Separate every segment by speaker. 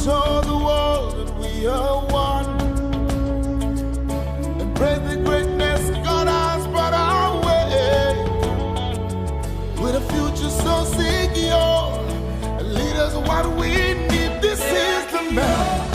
Speaker 1: show the world that we are one. Embrace the greatness God has brought our way. With a future so secure, lead us what we need. This is the man.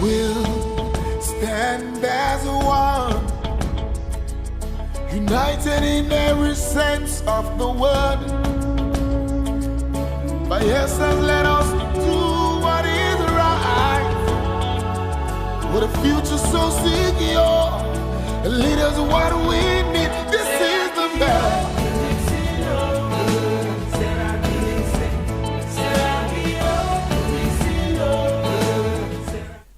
Speaker 1: We'll stand as one, united in every sense of the word. Bayelsa, let us do what is right. With a future so secure, lead us what we need. This is the man.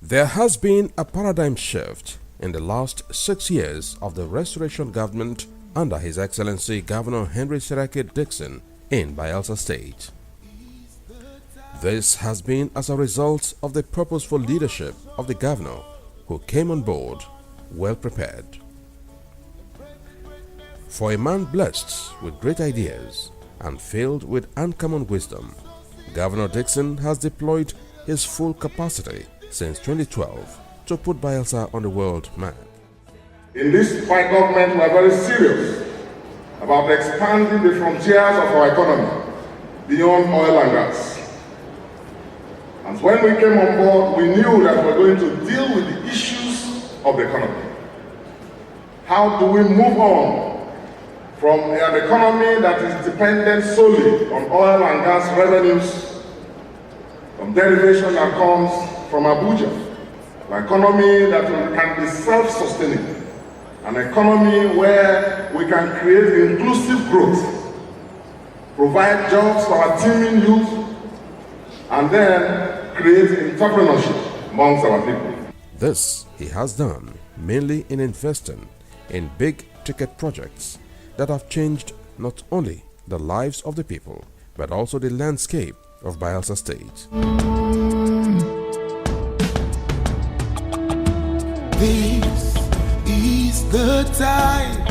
Speaker 2: There has been a paradigm shift in the last 6 years of the restoration government under His Excellency Governor Henry Seraki Dixon in Bayelsa State. This has been as a result of the purposeful leadership of the governor, who came on board well prepared. For a man blessed with great ideas and filled with uncommon wisdom, Governor Dixon has deployed his full capacity since 2012 to put Bayelsa on the world map.
Speaker 3: In this fight government, we are very serious about expanding the frontiers of our economy beyond oil and gas. And when we came on board, we knew that we were going to deal with the issues of the economy. How do we move on from an economy that is dependent solely on oil and gas revenues, from derivation that comes from Abuja, an economy that can be self-sustaining, an economy where we can create inclusive growth, provide jobs for our teeming youth, and then create entrepreneurship amongst our people.
Speaker 2: This he has done mainly in investing in big-ticket projects that have changed not only the lives of the people, but also the landscape of Bayelsa State.
Speaker 1: This is the time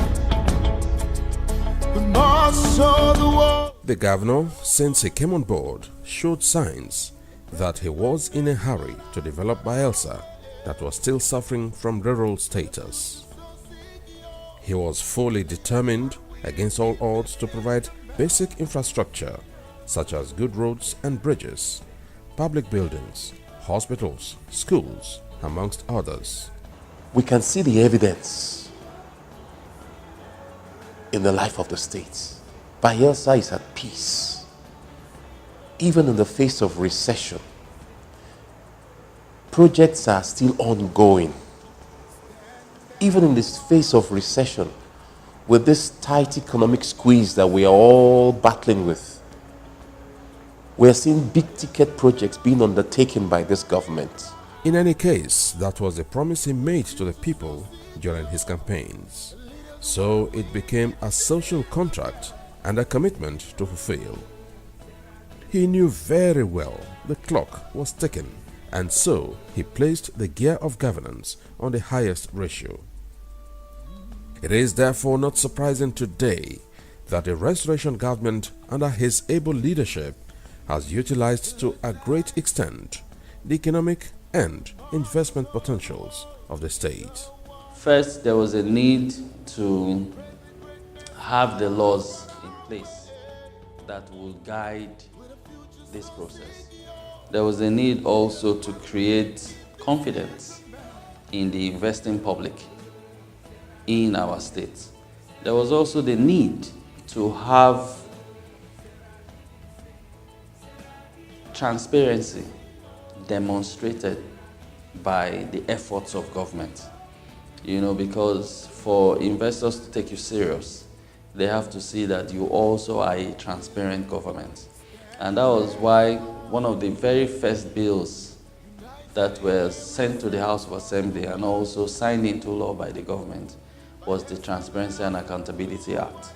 Speaker 1: we must show the world.
Speaker 2: The governor, since he came on board, showed signs that he was in a hurry to develop Bayelsa that was still suffering from rural status. He was fully determined against all odds to provide basic infrastructure such as good roads and bridges, public buildings, hospitals, schools, amongst others.
Speaker 4: We can see the evidence in the life of the state. Bayelsa is at peace, even in the face of recession. Projects are still ongoing. Even in this face of recession, with this tight economic squeeze that we are all battling with, we are seeing big-ticket projects being undertaken by this government.
Speaker 2: In any case, that was the promise he made to the people during his campaigns. So it became a social contract and a commitment to fulfill. He knew very well the clock was ticking, and so he placed the gear of governance on the highest ratio. It is therefore not surprising today that the restoration government under his able leadership has utilized to a great extent the economic and investment potentials of the state.
Speaker 5: First, there was a need to have the laws in place that will guide this process. There was a need also to create confidence in the investing public in our state. There was also the need to have transparency demonstrated by the efforts of government. You know, because for investors to take you serious, they have to see that you also are a transparent government. And that was why one of the very first bills that were sent to the House of Assembly and also signed into law by the government was the Transparency and Accountability Act.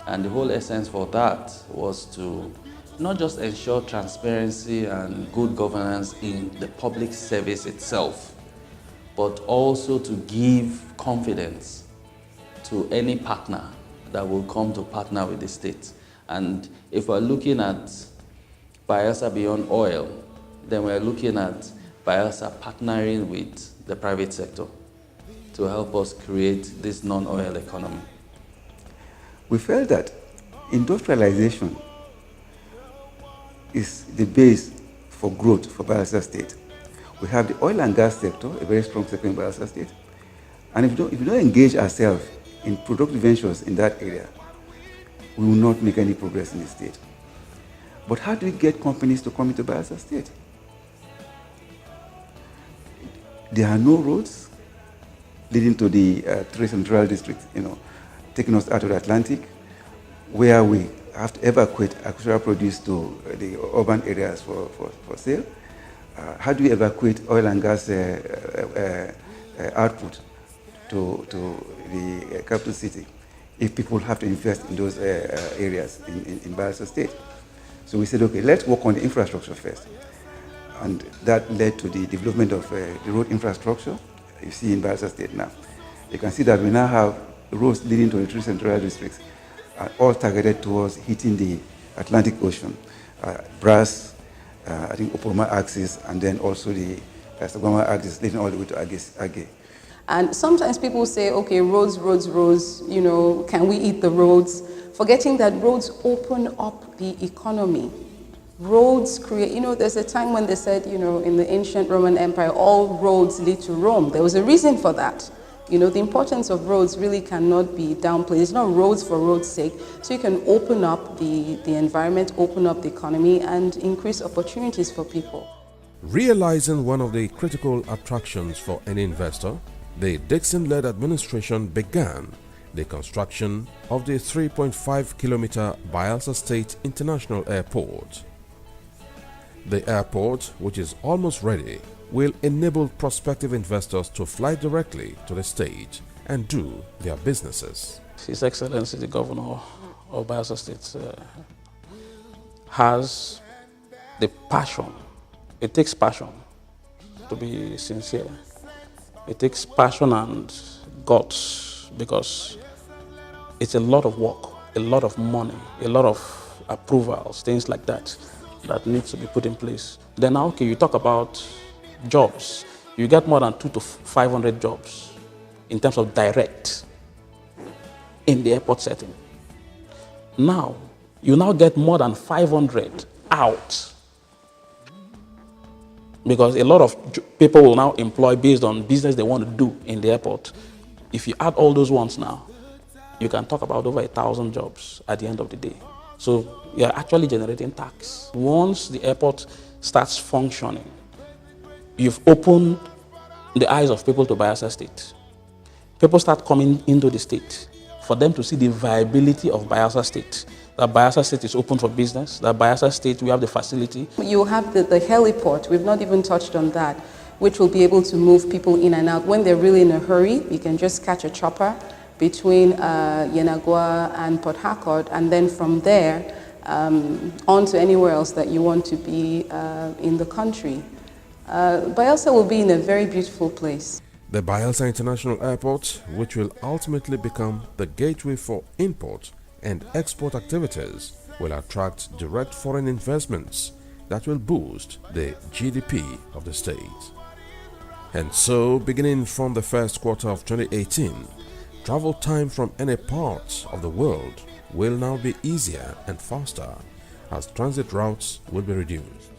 Speaker 5: And the whole essence for that was to not just ensure transparency and good governance in the public service itself, but also to give confidence to any partner that will come to partner with the state. And if we're looking at Bayelsa Beyond Oil, then we're looking at Bayelsa partnering with the private sector to help us create this non-oil economy.
Speaker 6: We felt that industrialization is the base for growth for Bayelsa State. We have the oil and gas sector, a very strong sector in Bayelsa State. And if we don't engage ourselves in productive ventures in that area, we will not make any progress in the state. But how do we get companies to come into Bayelsa State? There are no roads leading to the three central districts, taking us out of the Atlantic, where we have to evacuate agricultural produce to the urban areas for sale. How do we evacuate oil and gas output to the capital city if people have to invest in those areas in Bayelsa State? So we said, okay, let's work on the infrastructure first. And that led to the development of the road infrastructure you see in Bayelsa State now. You can see that we now have roads leading to the three central districts, all targeted towards hitting the Atlantic Ocean. Brass, I think Opoma axis, and then also the Sagama axis leading all the way to Age.
Speaker 7: And sometimes people say, okay, roads, can we eat the roads? Forgetting that roads open up the economy. Roads create, there's a time when they said, in the ancient Roman Empire, all roads lead to Rome. There was a reason for that. The importance of roads really cannot be downplayed. It's not roads for roads' sake. So you can open up the environment, open up the economy, and increase opportunities for people.
Speaker 2: Realizing one of the critical attractions for any investor, the Dixon-led administration began the construction of the 3.5-kilometer Bayelsa State International Airport. The airport, which is almost ready, will enable prospective investors to fly directly to the state and do their businesses.
Speaker 8: His Excellency the Governor of Bayelsa State has the passion. It takes passion, to be sincere. It takes passion and guts, because it's a lot of work, a lot of money, a lot of approvals, things like that needs to be put in place. Then now, okay, you talk about jobs. You get more than 200 to 500 jobs in terms of direct in the airport setting. Now, you now get more than 500 out, because a lot of people will now employ based on business they want to do in the airport. If you add all those ones now, you can talk about over 1,000 jobs at the end of the day. So you're actually generating tax. Once the airport starts functioning, you've opened the eyes of people to Bayelsa State. People start coming into the state for them to see the viability of Bayelsa State. That Bayelsa State is open for business, that Bayelsa State, we have the facility.
Speaker 7: You have the heliport, we've not even touched on that, which will be able to move people in and out. When they're really in a hurry, you can just catch a chopper between Yenagua and Port Harcourt, and then from there on to anywhere else that you want to be in the country. Bayelsa will be in a very beautiful place.
Speaker 2: The Bayelsa International Airport, which will ultimately become the gateway for import and export activities, will attract direct foreign investments that will boost the GDP of the state. And so, beginning from the first quarter of 2018, travel time from any part of the world will now be easier and faster, as transit routes will be reduced.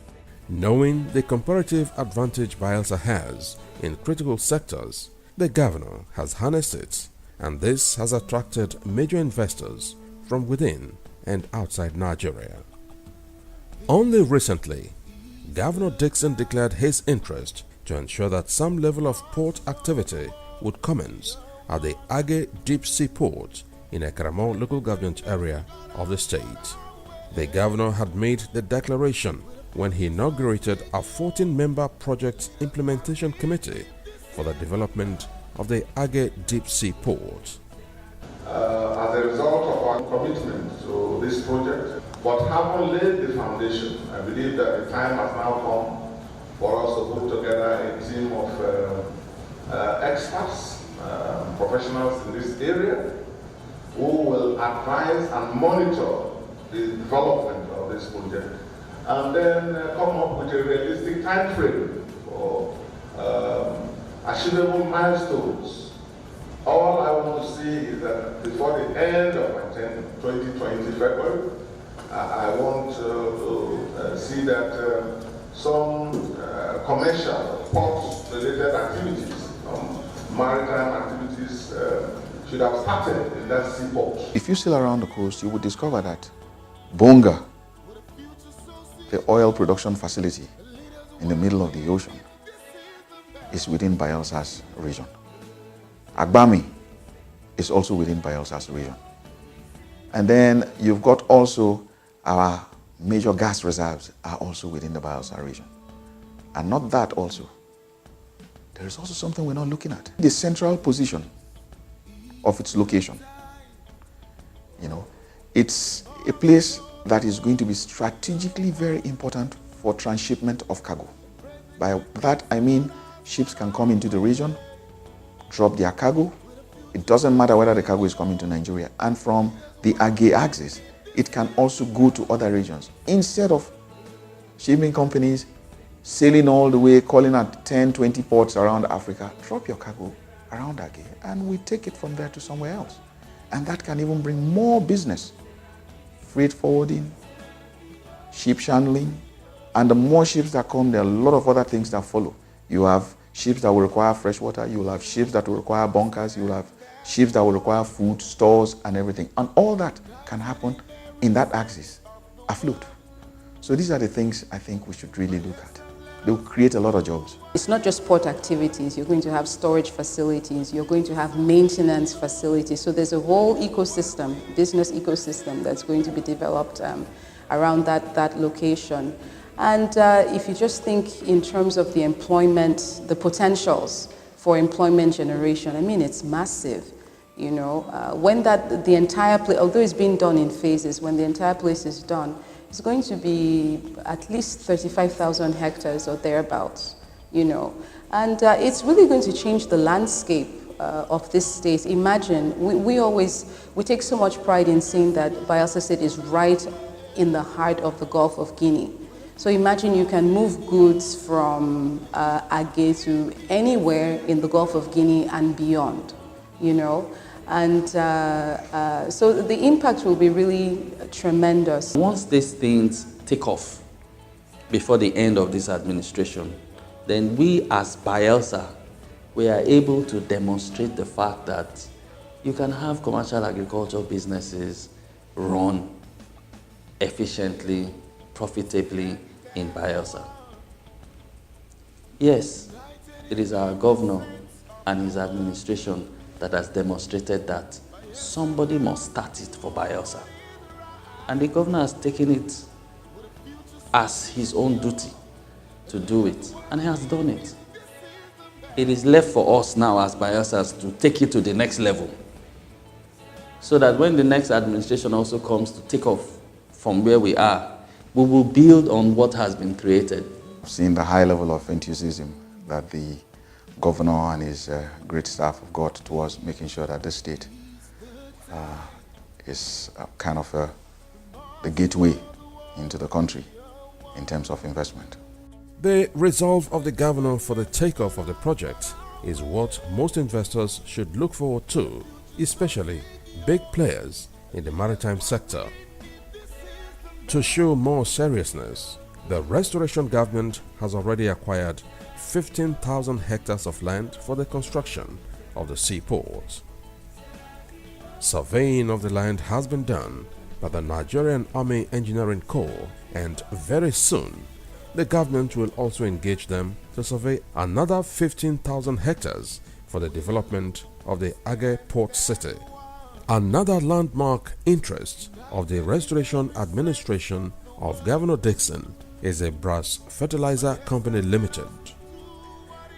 Speaker 2: Knowing the comparative advantage Bayelsa has in critical sectors, the governor has harnessed it, and this has attracted major investors from within and outside Nigeria. Only recently, Governor Dixon declared his interest to ensure that some level of port activity would commence at the Age Deep Sea Port in Ekaramo local government area of the state. The governor had made the declaration when he inaugurated a 14-member project implementation committee for the development of the Age Deep Sea Port.
Speaker 3: As a result of our commitment to this project, but having laid the foundation, I believe that the time has now come for us to put together a team of experts, professionals in this area, who will advise and monitor the development of this project, and then come up with a realistic time frame for achievable milestones. All I want to see is that before the end of my term, 2020 February, I want to see that some commercial port-related activities, maritime activities should have started in that seaport.
Speaker 6: If you sail around the coast, you will discover that Bonga, the oil production facility in the middle of the ocean, is within Bayelsa's region. Agbami is also within Bayelsa's region. And then you've got also our major gas reserves are also within the Bayelsa region. And not that also. There is also something we're not looking at. The central position of its location. You know, it's a place that is going to be strategically very important for transshipment of cargo. By that I mean ships can come into the region, drop their cargo. It doesn't matter whether the cargo is coming to Nigeria. And from the Age axis, it can also go to other regions. Instead of shipping companies sailing all the way, calling at 10, 20 ports around Africa, drop your cargo around Age and we take it from there to somewhere else. And that can even bring more business. Freight forwarding, ship chandling, and the more ships that come, there are a lot of other things that follow. You have ships that will require fresh water, you will have ships that will require bunkers, you will have ships that will require food, stores, and everything. And all that can happen in that axis, afloat. So these are the things I think we should really look at. They will create a lot of jobs.
Speaker 7: It's not just port activities. You're going to have storage facilities. You're going to have maintenance facilities. So there's a whole ecosystem, business ecosystem that's going to be developed around that location. And if you just think in terms of the employment, the potentials for employment generation, I mean, it's massive. You know, when the entire place, although it's being done in phases, when the entire place is done, it's going to be at least 35,000 hectares or thereabouts, you know. And it's really going to change the landscape of this state. Imagine, we take so much pride in saying that Bayelsa State is right in the heart of the Gulf of Guinea. So imagine you can move goods from Age to anywhere in the Gulf of Guinea and beyond, you know. And so the impact will be really tremendous.
Speaker 5: Once these things take off before the end of this administration, then we as Bayelsa, we are able to demonstrate the fact that you can have commercial agriculture businesses run efficiently, profitably in Bayelsa. Yes, it is our governor and his administration that has demonstrated that somebody must start it for Bayelsa. And the governor has taken it as his own duty to do it, and he has done it. It is left for us now as Bayelsas to take it to the next level, so that when the next administration also comes to take off from where we are, we will build on what has been created.
Speaker 6: I've seen the high level of enthusiasm that the governor and his great staff have got towards making sure that the state is kind of the gateway into the country in terms of investment.
Speaker 2: The resolve of the governor for the takeoff of the project is what most investors should look forward to, especially big players in the maritime sector. To show more seriousness, the restoration government has already acquired 15,000 hectares of land for the construction of the seaport. Surveying of the land has been done by the Nigerian Army Engineering Corps, and very soon the government will also engage them to survey another 15,000 hectares for the development of the Age Port City. Another landmark interest of the Restoration Administration of Governor Dixon is a Brass Fertilizer Company Limited.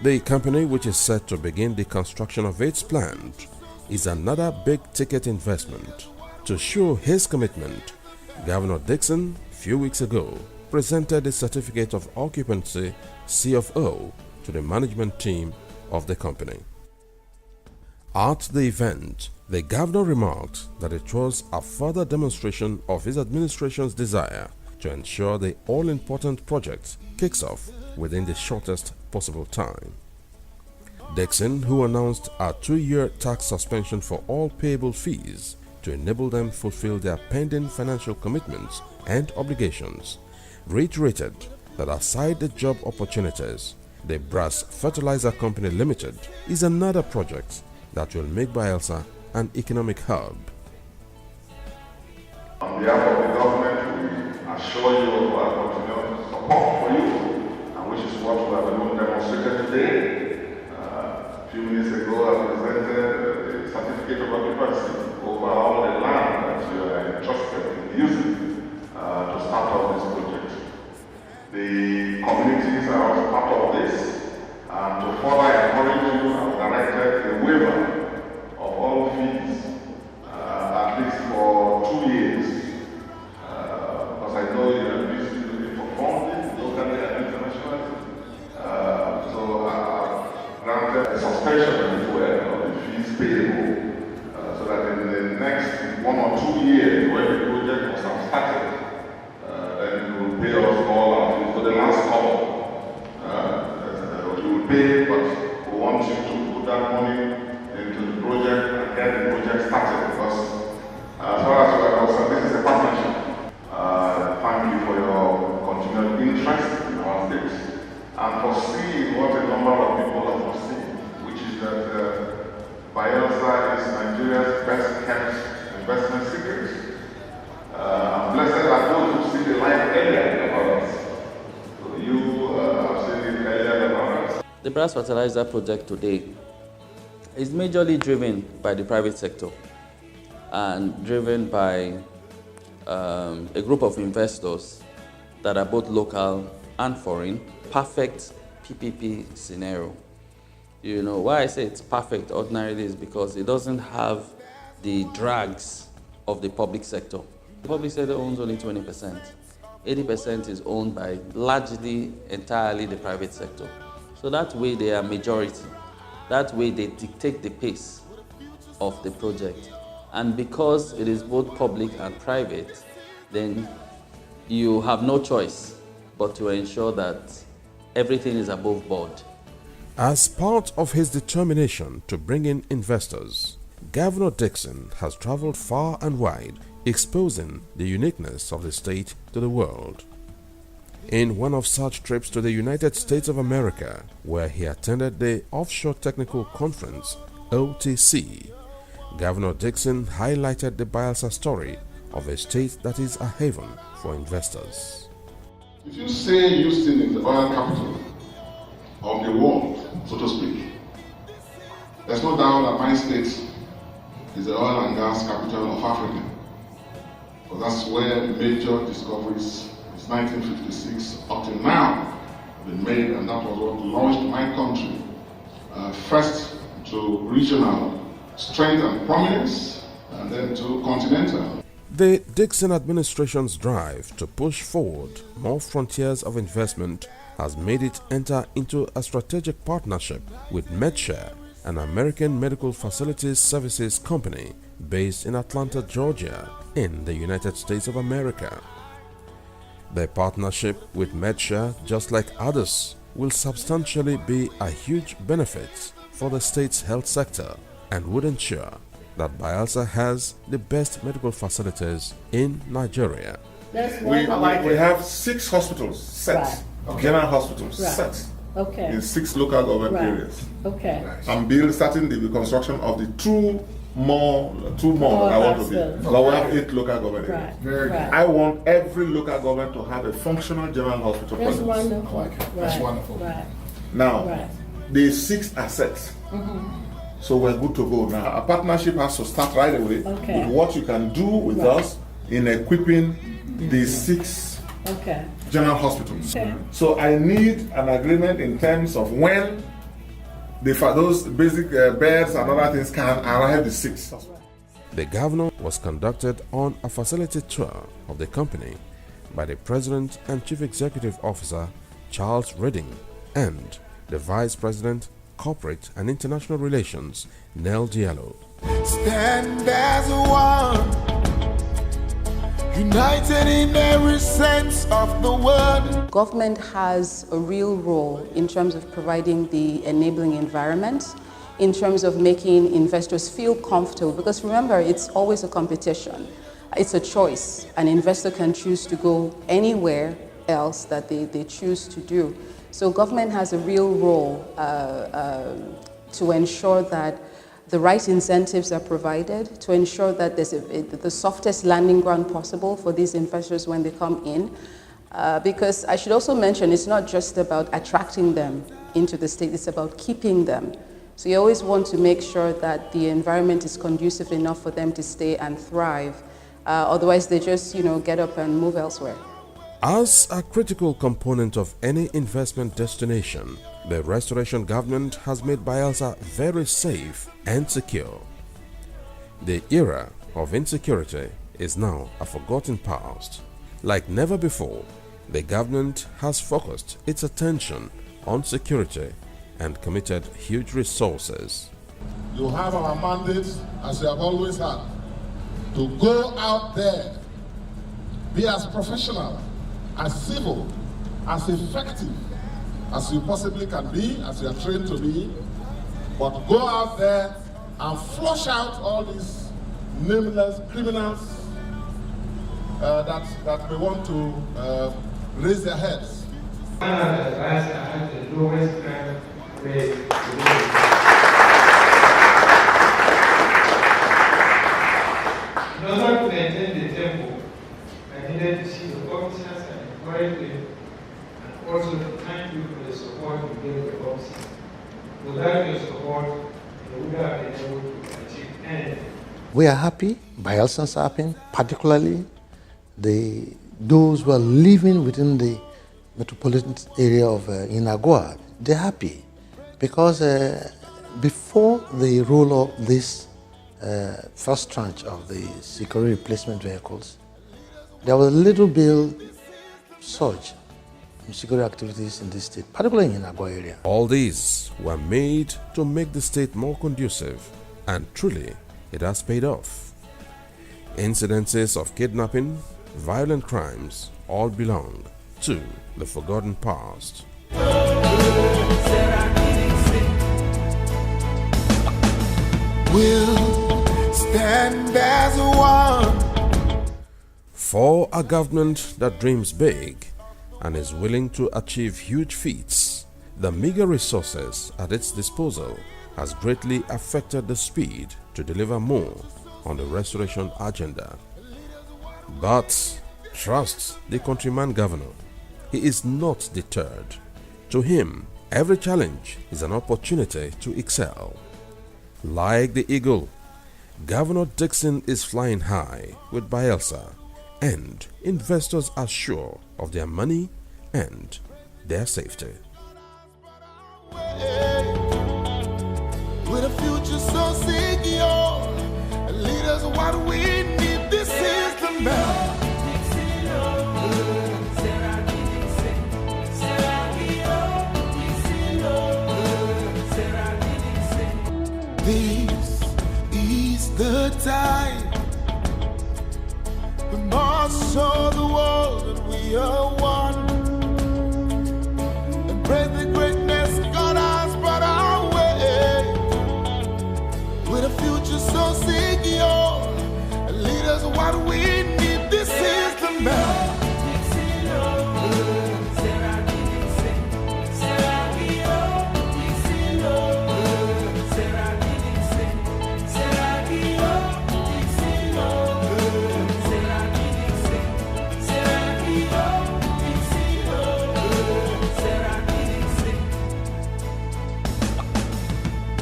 Speaker 2: The company, which is set to begin the construction of its plant, is another big-ticket investment. To show his commitment, Governor Dixon, a few weeks ago, presented the Certificate of Occupancy (CFO) to the management team of the company. At the event, the governor remarked that it was a further demonstration of his administration's desire to ensure the all-important project kicks off within the shortest possible time. Dixon, who announced a 2-year tax suspension for all payable fees to enable them fulfill their pending financial commitments and obligations, reiterated that aside the job opportunities, the Brass Fertilizer Company Limited is another project that will make Bayelsa an economic hub.
Speaker 3: On behalf of the government, we assure you of our continued support for you, and which is what we have even demonstrated today. A few minutes ago, I presented the certificate of occupancy over all the land that you are entrusted in using to start off this project. The communities are also part of this, and to further encourage you, I've directed a waiver of all fees, at least for 2 years, because I know you are busy looking for funding, locally and internationally. So I've granted a suspension as well of the fees payable, so that in the next 1 or 2 years, when the project was started, then you will pay us all our fees for the last couple. You will pay, but we want you to put that money into the project and get the project started, because as far as we are concerned, this is a partnership. Thank you for your continued interest in our state and for seeing what a number of people have foreseen, which is that Bayelsa is Nigeria's best kept investment secret. And blessed are those who see the light earlier about us. So you have seen it earlier about us.
Speaker 5: The Brass Fertilizer project today is majorly driven by the private sector and driven by a group of investors that are both local and foreign. Perfect PPP scenario. You know, why I say it's perfect ordinarily is because it doesn't have the drags of the public sector. The public sector owns only 20%. 80% is owned by largely, entirely the private sector. So that way they are majority. That way they dictate the pace of the project. And because it is both public and private, then you have no choice but to ensure that everything is above board.
Speaker 2: As part of his determination to bring in investors, Governor Dixon has traveled far and wide, exposing the uniqueness of the state to the world. In one of such trips to the United States of America, where he attended the Offshore Technical Conference, OTC, Governor Dixon highlighted the Bayelsa story of a state that is a haven for investors.
Speaker 3: If you say Houston is the oil capital of the world, so to speak, there's no doubt that my state is the oil and gas capital of Africa. Because that's where major discoveries since 1956 up to now have been made, and that was what launched my country first to regional strength and prominence, and then to continental.
Speaker 2: The Dixon administration's drive to push forward more frontiers of investment has made it enter into a strategic partnership with MedShare, an American medical facilities services company based in Atlanta, Georgia, in the United States of America. The partnership with MedShare, just like others, will substantially be a huge benefit for the state's health sector and would ensure that Bayelsa has the best medical facilities in Nigeria.
Speaker 3: We have 6 hospitals set,
Speaker 9: Right.
Speaker 3: Okay. General hospitals
Speaker 9: Right.
Speaker 3: set
Speaker 9: Okay.
Speaker 3: in 6 local government
Speaker 9: Right.
Speaker 3: areas.
Speaker 9: Okay.
Speaker 3: I'm starting the construction of the two more
Speaker 9: More
Speaker 3: I want to
Speaker 9: hospitals.
Speaker 3: build. But we have 8 local government
Speaker 9: Right.
Speaker 3: areas.
Speaker 1: Very good.
Speaker 9: Right.
Speaker 3: I want every local government to have a functional general hospital
Speaker 9: That's
Speaker 3: presence.
Speaker 9: wonderful.
Speaker 1: I like it. That's
Speaker 9: Right.
Speaker 1: wonderful.
Speaker 9: Right.
Speaker 3: Now,
Speaker 9: Right.
Speaker 3: the 6 are set. So we're good to go. Now, a partnership has to start right away
Speaker 9: Okay.
Speaker 3: with what you can do with
Speaker 9: Right.
Speaker 3: us in equipping the 6 general hospitals.
Speaker 9: Okay.
Speaker 3: So I need an agreement in terms of when those basic beds and other things can arrive the 6th.
Speaker 2: The governor was conducted on a facility tour of the company by the President and Chief Executive Officer Charles Redding and the Vice President, Corporate and International Relations, Nell Diallo.
Speaker 1: Stand as one, united in every sense of the word.
Speaker 7: Government has a real role in terms of providing the enabling environment, in terms of making investors feel comfortable, because remember, it's always a competition. It's a choice. An investor can choose to go anywhere else that they choose to do. So government has a real role to ensure that the right incentives are provided, to ensure that there's the softest landing ground possible for these investors when they come in. Because I should also mention, it's not just about attracting them into the state, it's about keeping them. So you always want to make sure that the environment is conducive enough for them to stay and thrive. Otherwise, they just, get up and move elsewhere.
Speaker 2: As a critical component of any investment destination, the restoration government has made Bayelsa very safe and secure. The era of insecurity is now a forgotten past. Like never before, the government has focused its attention on security and committed huge resources.
Speaker 3: You have our mandate, as you have always had, to go out there, be as professional, as civil, as effective as you possibly can be, as you are trained to be, but go out there and flush out all these nameless criminals that may want to raise their heads.
Speaker 10: The lowest crime rate. In order to maintain the tempo, I needed to see the officers and encourage them, and also to thank you for the support you gave the officers. Without your support, you would have been able to achieve anything.
Speaker 11: We are happy, Bayelsans are happy, particularly those who are living within the metropolitan area of Inagua. They're happy because before the roll of this first tranche of the security replacement vehicles, there was a little bit surge in security activities in this state, particularly in Inagua area.
Speaker 2: All these were made to make the state more conducive, and truly it has paid off. Incidences of kidnapping, violent crimes all belong to the forgotten past.
Speaker 1: We'll stand as one.
Speaker 2: For a government that dreams big and is willing to achieve huge feats, the meager resources at its disposal has greatly affected the speed to deliver more on the restoration agenda. But trust the countryman governor. He is not deterred. To him, every challenge is an opportunity to excel. Like the eagle, Governor Dixon is flying high with Bayelsa, and investors are sure of their money and their safety.
Speaker 1: With a future so secure, leaders are what we need. This is the man. This is the time we must show the world that we are one and break the greatness God has brought our way. With a future so secure, leaders are what we need. This is the man.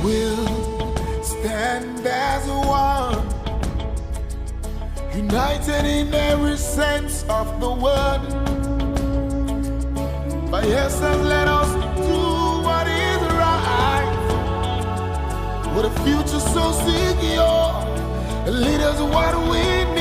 Speaker 1: We'll stand as one, united in every sense of the word. Bayelsa, let us do what is right. With a future so secure, leaders what we need.